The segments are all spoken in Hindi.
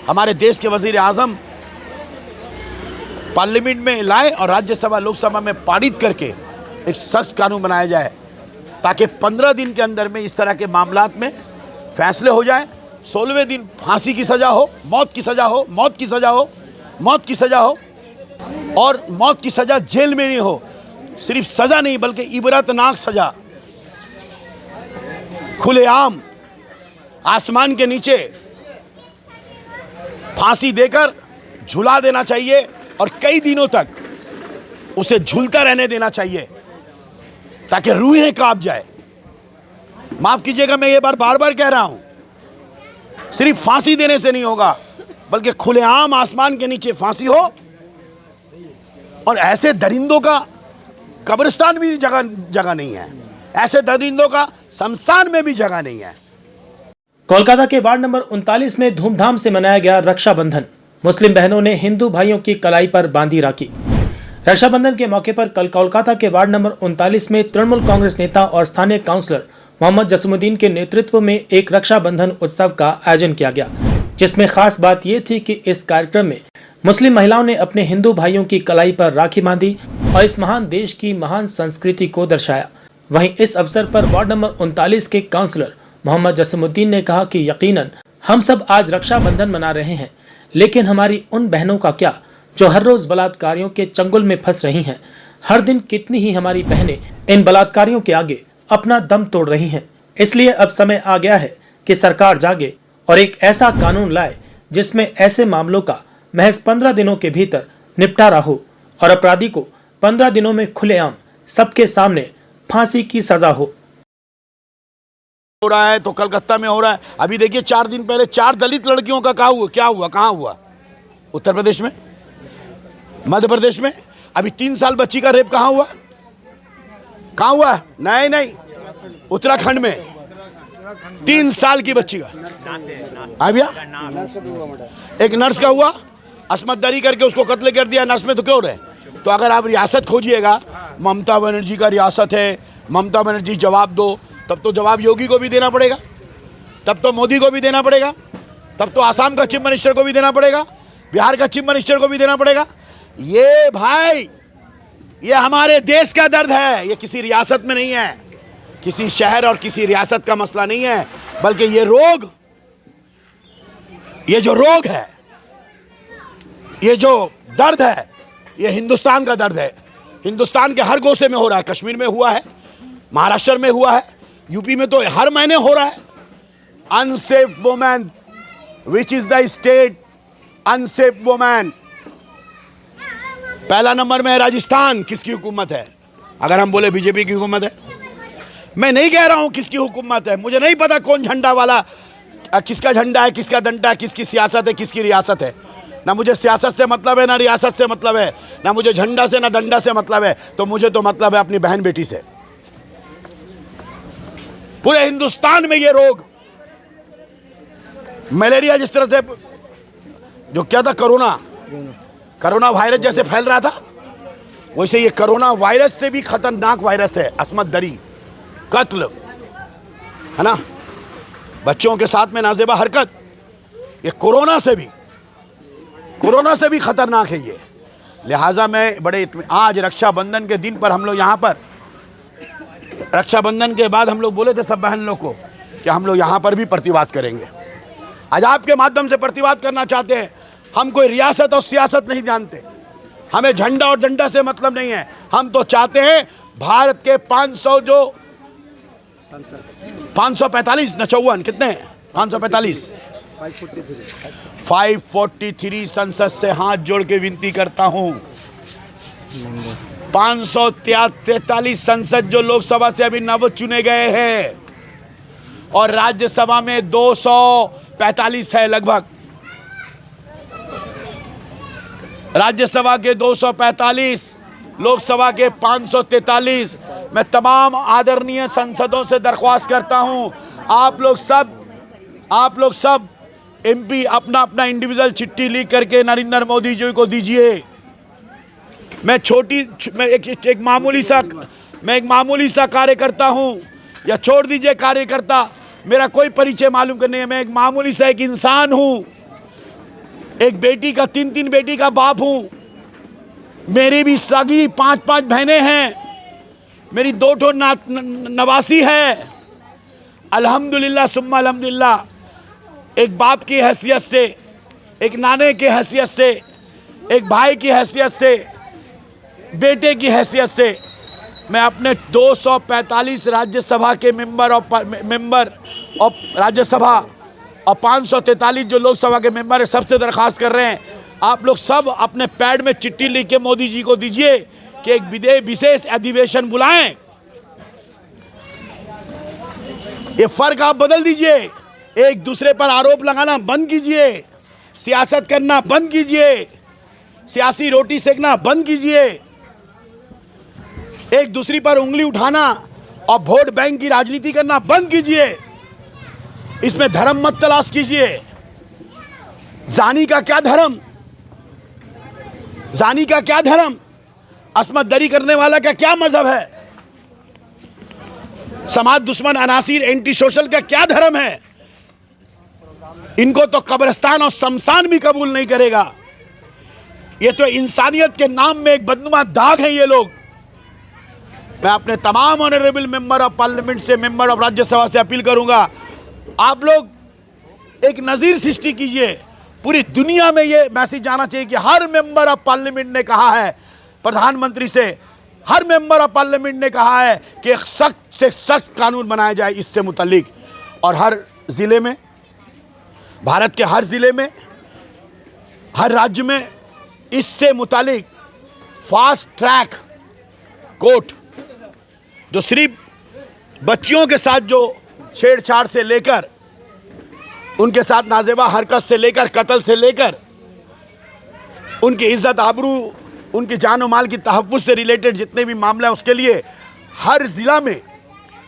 हमारे देश के वजीर आज़म पार्लियामेंट में लाए और राज्यसभा लोकसभा में पारित करके एक सख्त कानून बनाया जाए ताकि 15 दिन के अंदर में इस तरह के मामलात में फैसले हो जाए। 16वें दिन फांसी की सज़ा हो, मौत की सज़ा हो, मौत की सज़ा हो, मौत की सज़ा हो, और मौत की सज़ा जेल में नहीं हो, सिर्फ सज़ा नहीं बल्कि इबरतनाक सज़ा, खुलेआम आसमान के नीचे फांसी देकर झुला देना चाहिए और कई दिनों तक उसे झूलता रहने देना चाहिए ताकि रूहें कांप जाए। माफ कीजिएगा, मैं ये बार बार कह रहा हूं, सिर्फ फांसी देने से नहीं होगा बल्कि खुलेआम आसमान के नीचे फांसी हो और ऐसे दरिंदों का कब्रिस्तान भी जगह नहीं है, ऐसे दरिंदों का शमशान में भी जगह नहीं है। कोलकाता के वार्ड नंबर 39 में धूमधाम से मनाया गया रक्षाबंधन। मुस्लिम बहनों ने हिंदू भाइयों की कलाई पर बांधी राखी। रक्षाबंधन के मौके पर कल कोलकाता के वार्ड नंबर 39 में तृणमूल कांग्रेस नेता और स्थानीय काउंसलर मोहम्मद जसीमुद्दीन के नेतृत्व में एक रक्षाबंधन उत्सव का आयोजन किया गया, जिसमें खास बात यह थी कि इस कार्यक्रम में मुस्लिम महिलाओं ने अपने हिंदू भाइयों की कलाई पर राखी बांधी और इस महान देश की महान संस्कृति को दर्शाया। वहीं इस अवसर पर वार्ड नंबर 39 के काउंसलर मोहम्मद जसीमुद्दीन ने कहा कि यकीनन हम सब आज रक्षाबंधन मना रहे हैं, लेकिन हमारी उन बहनों का क्या जो हर रोज बलात्कारियों के चंगुल में फंस रही हैं। हर दिन कितनी ही हमारी बहनें इन बलात्कारियों के आगे अपना दम तोड़ रही हैं। इसलिए अब समय आ गया है कि सरकार जागे और एक ऐसा कानून लाए जिसमें ऐसे मामलों का महज 15 दिनों के भीतर निपटारा हो और अपराधी को 15 दिनों में खुलेआम सबके सामने फांसी की सजा हो रहा है तो कलकत्ता में हो रहा है। अभी देखिए 4 दिन पहले 4 दलित लड़कियों का क्या हुआ, कहाँ हुआ? उत्तर प्रदेश में, मध्य प्रदेश में। अभी 3 साल बच्ची का रेप कहाँ हुआ? नहीं, उत्तराखंड में 3 साल की बच्ची का। भैया एक नर्स का हुआ, असमत दरी करके उसको कत्ल कर दिया। नर्स में तो क्यों रहे? तो अगर आप रियासत खोजिएगा, ममता बनर्जी का रियासत है, ममता बनर्जी जवाब दो, तब तो जवाब योगी को भी देना पड़ेगा, तब तो मोदी को भी देना पड़ेगा, तब तो आसाम का चीफ मिनिस्टर को भी देना पड़ेगा, बिहार का चीफ मिनिस्टर को भी देना पड़ेगा। ये भाई, ये हमारे देश का दर्द है, ये किसी रियासत में नहीं है, किसी शहर और किसी रियासत का मसला नहीं है, बल्कि ये जो रोग है, ये जो दर्द है, ये हिंदुस्तान का दर्द है। हिंदुस्तान के हर गोशे में हो रहा है। कश्मीर में हुआ है, महाराष्ट्र में हुआ है, यूपी में तो हर महीने हो रहा है। Unsafe women, which is the state unsafe women? पहला नंबर में है राजस्थान। किसकी हुकूमत है? अगर हम बोले बीजेपी की हुकूमत है। मैं नहीं कह रहा हूं किसकी हुकूमत है, मुझे नहीं पता कौन झंडा वाला, किसका झंडा है, किसका डंडा है, किसकी सियासत है, किसकी रियासत है। ना मुझे सियासत से मतलब है, ना रियासत से मतलब है, ना मुझे झंडा से ना डंडा से मतलब है। तो मुझे तो मतलब है अपनी बहन बेटी से। पूरे हिंदुस्तान में ये रोग, मलेरिया जिस तरह से जो क्या था, कोरोना वायरस जैसे फैल रहा था, वैसे ये कोरोना वायरस से भी खतरनाक वायरस है। असमत दरी, कत्ल, है ना, बच्चों के साथ में नाजेबा हरकत, ये कोरोना से भी खतरनाक है ये। लिहाजा मैं आज रक्षाबंधन के दिन पर हम लोग यहाँ पर, रक्षाबंधन के बाद हम लोग बोले थे सब बहन लोग को कि हम लोग यहाँ पर भी प्रतिवाद करेंगे। आज आपके माध्यम से प्रतिवाद करना चाहते हैं। हम कोई रियासत और सियासत नहीं जानते, हमें झंडा और डंडा से मतलब नहीं है। हम तो चाहते हैं भारत के 545 न 54 कितने हैं, 543 संसद से हाथ जोड़ के विनती करता हूं। 543 संसद जो लोकसभा से अभी नव चुने गए हैं और राज्यसभा में 245 है लगभग। राज्यसभा के 245, लोकसभा के 543। मैं तमाम आदरणीय सांसदों से दरख्वास्त करता हूं, आप लोग सब एमपी अपना अपना इंडिविजुअल चिट्ठी लिख करके नरेंद्र मोदी जी को दीजिए। मैं एक मामूली सा कार्यकर्ता हूं, या छोड़ दीजिए कार्यकर्ता, मेरा कोई परिचय मालूम करने है। मैं एक मामूली सा एक इंसान हूं। एक बेटी का 3-3 बेटी का बाप हूं। मेरी भी सगी 5-5 बहनें हैं। मेरी 2 ठो नवासी है। अल्हम्दुलिल्लाह सुम्मा अल्हम्दुलिल्लाह। एक बाप की हैसियत से, एक नाने की हैसियत से, एक भाई की हैसियत से, बेटे की हैसियत से मैं अपने 245 राज्यसभा के मेंबर ऑफ राज्यसभा और 543 जो लोकसभा के मेंबर है, सबसे दरख्वास्त कर रहे हैं, आप लोग सब अपने पैड में चिट्ठी लिख के मोदी जी को दीजिए कि एक विशेष अधिवेशन बुलाएं। ये फर्क आप बदल दीजिए। एक दूसरे पर आरोप लगाना बंद कीजिए, सियासत करना बंद कीजिए, सियासी रोटी सेकना बंद कीजिए, एक दूसरी पर उंगली उठाना और वोट बैंक की राजनीति करना बंद कीजिए। इसमें धर्म मत तलाश कीजिए। जानी का क्या धर्म, जानी का क्या धर्म, असमत दरी करने वाला का क्या मजहब है, समाज दुश्मन अनासिर एंटी सोशल का क्या धर्म है। इनको तो कब्रिस्तान और शमशान भी कबूल नहीं करेगा। ये तो इंसानियत के नाम में एक बदनुमा दाग है ये लोग। मैं अपने तमाम ऑनरेबल मेंबर ऑफ पार्लियामेंट से, मेंबर ऑफ राज्यसभा से अपील करूंगा, आप लोग एक नज़ीर सृष्टि कीजिए। पूरी दुनिया में ये मैसेज जाना चाहिए कि हर मेंबर ऑफ पार्लियामेंट ने कहा है, प्रधानमंत्री से हर मेंबर ऑफ पार्लियामेंट ने कहा है कि एक सख्त से सख्त कानून बनाया जाए इससे मुतल्लिक। और हर ज़िले में, भारत के हर ज़िले में, हर राज्य में इससे मुतालिक फास्ट ट्रैक कोर्ट, जो सिर्फ बच्चियों के साथ जो छेड़छाड़ से लेकर, उनके साथ नाजेबा हरकत से लेकर, कत्ल से लेकर, उनकी इज्जत आबरू, उनकी जान और माल की तहफ़्फ़ुज़ से रिलेटेड जितने भी मामले हैं, उसके लिए हर ज़िला में,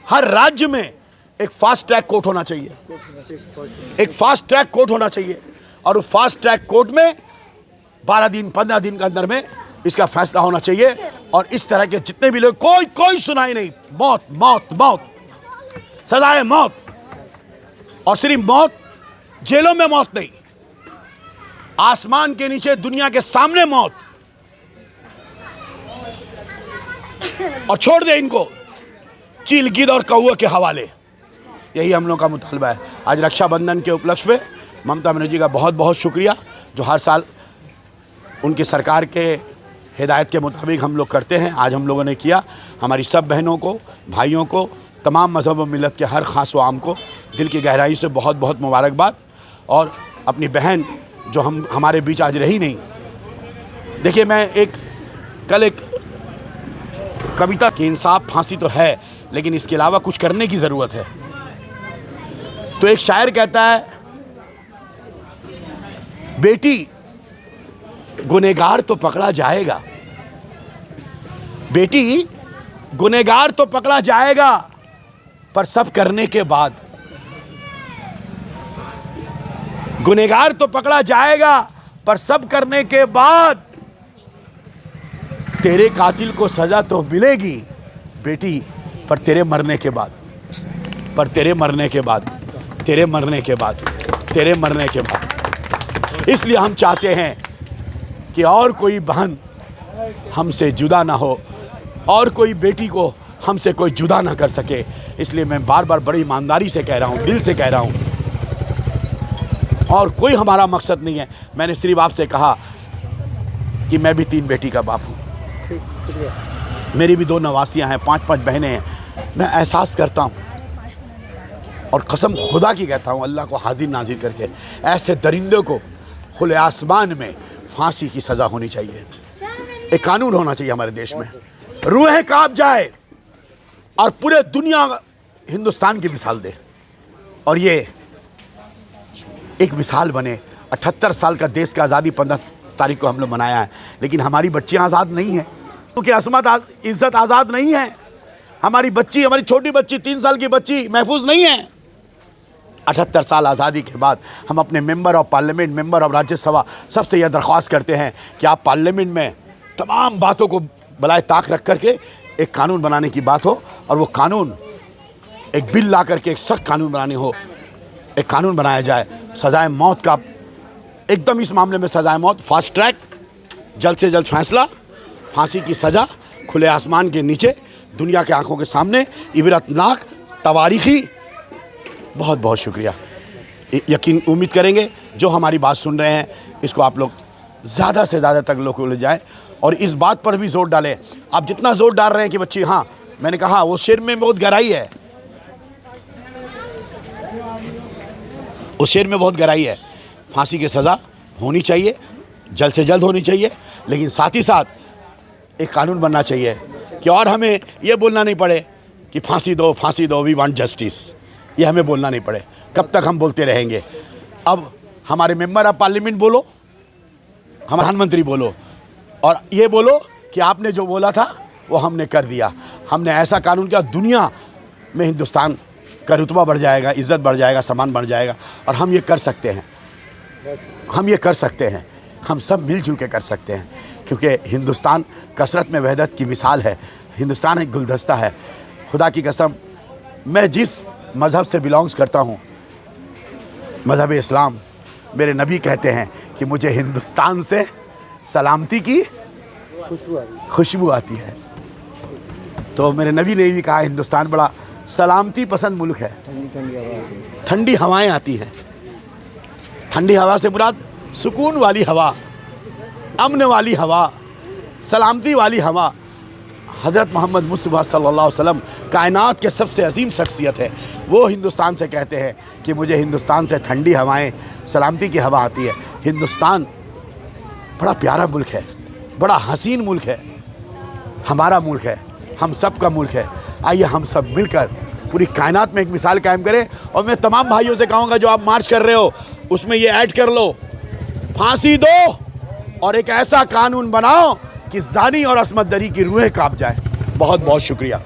हर राज्य में एक फास्ट ट्रैक कोर्ट होना चाहिए। एक फास्ट ट्रैक कोर्ट होना चाहिए और उस फास्ट ट्रैक कोर्ट में 12 दिन 15 दिन के अंदर में इसका फैसला होना चाहिए। और इस तरह के जितने भी लोग, कोई सुनाई नहीं, मौत मौत मौत, सजाए मौत। और सिर्फ मौत, जेलों में मौत नहीं, आसमान के नीचे दुनिया के सामने मौत। और छोड़ दे इनको चील, गिद्ध और कौवे के हवाले। यही हम लोग का मुतालबा है। आज रक्षाबंधन के उपलक्ष्य पे ममता बनर्जी का बहुत बहुत शुक्रिया, जो हर साल उनकी सरकार के हिदायत के मुताबिक हम लोग करते हैं। आज हम लोगों ने किया। हमारी सब बहनों को, भाइयों को, तमाम मज़हब व मिलत के हर ख़ास व आम को दिल की गहराई से बहुत बहुत मुबारकबाद। और अपनी बहन जो हमारे बीच आज रही नहीं, देखिए मैं कल एक कविता की, इंसाफ फांसी तो है लेकिन इसके अलावा कुछ करने की ज़रूरत है। तो एक शायर कहता है, बेटी गुनहगार तो पकड़ा जाएगा, बेटी गुनहगार तो पकड़ा जाएगा, पर सब करने के बाद, गुनहगार तो पकड़ा जाएगा पर सब करने के बाद तेरे कातिल को सजा तो मिलेगी बेटी, पर तेरे मरने के बाद, पर तेरे मरने के बाद, तेरे मरने के बाद, तेरे मरने के बाद। इसलिए हम चाहते हैं कि और कोई बहन हमसे जुदा ना हो, और कोई बेटी को हमसे कोई जुदा ना कर सके। इसलिए मैं बार बार बड़ी ईमानदारी से कह रहा हूँ, दिल से कह रहा हूँ, और कोई हमारा मकसद नहीं है। मैंने सिर्फ आपसे कहा कि मैं भी 3 बेटी का बाप हूँ, मेरी भी 2 नवासियाँ हैं, 5-5 बहनें हैं। मैं एहसास करता हूँ और कसम खुदा की कहता हूँ, अल्लाह को हाजिर नाजिर करके, ऐसे दरिंदे को खुले आसमान में फांसी की सज़ा होनी चाहिए। एक कानून होना चाहिए हमारे देश में, रूहें कांप जाए और पूरे दुनिया हिंदुस्तान की मिसाल दे, और ये एक मिसाल बने। 78 साल का देश का आज़ादी 15 तारीख को हम लोग मनाया है, लेकिन हमारी बच्चियां आज़ाद नहीं हैं, क्योंकि असमत इज़्ज़त आज़ाद नहीं है। हमारी बच्ची, हमारी छोटी बच्ची, 3 साल की बच्ची महफूज नहीं है। 78 साल आज़ादी के बाद हम अपने member of parliament, member of Rajya Sabha सबसे यह दरख्वास्त करते हैं कि आप पार्लियामेंट में तमाम बातों को बलाए ताक रख करके एक कानून बनाने की बात हो, और वो कानून एक बिल ला करके एक सख्त कानून बनाने हो, एक कानून बनाया जाए, सजाए मौत का एकदम इस मामले में सजाए मौत, फास्ट ट्रैक, जल्द से जल्द फैसला, फांसी की सज़ा खुले आसमान के नीचे, दुनिया के आंखों के सामने, इबरतनाक, तवारीखी। बहुत बहुत शुक्रिया। यकीन उम्मीद करेंगे जो हमारी बात सुन रहे हैं इसको आप लोग ज़्यादा से ज़्यादा तक लोगों को ले जाएँ और इस बात पर भी जोर डालें। आप जितना जोर डाल रहे हैं कि बच्ची, हाँ मैंने कहा वो शेर में बहुत गहराई है, उस शेर में बहुत गहराई है। फांसी की सज़ा होनी चाहिए, जल्द से जल्द होनी चाहिए, लेकिन साथ ही साथ एक कानून बनना चाहिए कि और हमें ये बोलना नहीं पड़े कि फांसी दो, वी वांट जस्टिस। ये हमें बोलना नहीं पड़े। कब तक हम बोलते रहेंगे? अब हमारे मेंबर ऑफ पार्लियामेंट बोलो, हम प्रधानमंत्री बोलो और ये बोलो कि आपने जो बोला था वो हमने कर दिया। हमने ऐसा कानून किया, दुनिया में हिंदुस्तान का रुतबा बढ़ जाएगा, इज़्ज़त बढ़ जाएगा, सम्मान बढ़ जाएगा। और हम ये कर सकते हैं, हम ये कर सकते हैं, हम सब मिलजुल के कर सकते हैं, क्योंकि हिंदुस्तान कसरत में वहदत की मिसाल है। हिंदुस्तान एक गुलदस्ता है। खुदा की कसम, मैं जिस मज़हब से बिलोंग्स करता हूँ, मज़हब इस्लाम, मेरे नबी कहते हैं कि मुझे हिंदुस्तान से सलामती की खुशबू आती है। तो मेरे नबी ने भी कहा हिंदुस्तान बड़ा सलामती पसंद मुल्क है। ठंडी हवाएं आती हैं। ठंडी हवा से मुराद सुकून वाली हवा, अमन वाली हवा, सलामती वाली हवा। हज़रत मोहम्मद मुस्तफ़ा सल्लल्लाहु अलैहि वसल्लम कायनात के सबसे अजीम शख्सियत है, वो हिंदुस्तान से कहते हैं कि मुझे हिंदुस्तान से ठंडी हवाएं, सलामती की हवा आती है। हिंदुस्तान बड़ा प्यारा मुल्क है, बड़ा हसीन मुल्क है, हमारा मुल्क है, हम सब का मुल्क है। आइए हम सब मिलकर पूरी कायनात में एक मिसाल कायम करें। और मैं तमाम भाइयों से कहूँगा जो आप मार्च कर रहे हो उसमें ये ऐड कर लो, फांसी दो और एक ऐसा कानून बनाओ कि ज़ानी और अस्मत दरी की रूहें कांप जाए। बहुत बहुत शुक्रिया।